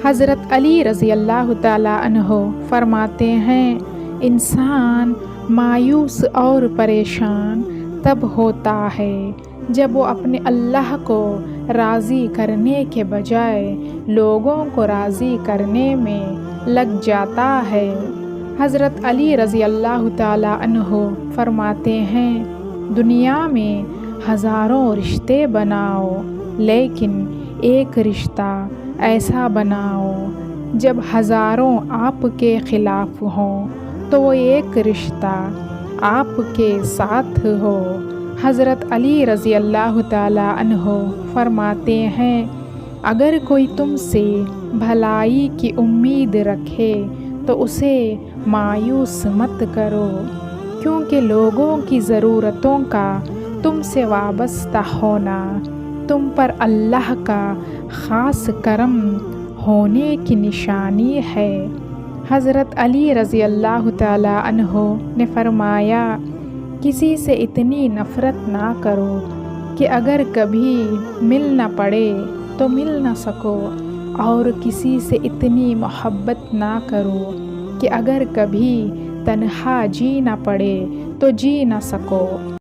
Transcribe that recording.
حضرت علی رضی اللہ تعالیٰ عنہ فرماتے ہیں، انسان مایوس اور پریشان تب ہوتا ہے جب وہ اپنے اللہ کو راضی کرنے کے بجائے لوگوں کو راضی کرنے میں لگ جاتا ہے۔ حضرت علی رضی اللہ تعالیٰ عنہ فرماتے ہیں، دنیا میں ہزاروں رشتے بناؤ لیکن ایک رشتہ ایسا بناؤ جب ہزاروں آپ کے خلاف ہوں تو وہ ایک رشتہ آپ کے ساتھ ہو۔ حضرت علی رضی اللہ تعالیٰ عنہ فرماتے ہیں، اگر کوئی تم سے بھلائی کی امید رکھے تو اسے مایوس مت کرو، کیونکہ لوگوں کی ضرورتوں کا تم سے وابستہ ہونا تم پر اللہ کا خاص کرم ہونے کی نشانی ہے۔ حضرت علی رضی اللہ تعالیٰ عنہ نے فرمایا، کسی سے اتنی نفرت نہ کرو کہ اگر کبھی مل نہ پڑے تو مل نہ سکو، اور کسی سے اتنی محبت نہ کرو کہ اگر کبھی تنہا جی نہ پڑے تو جی نہ سکو۔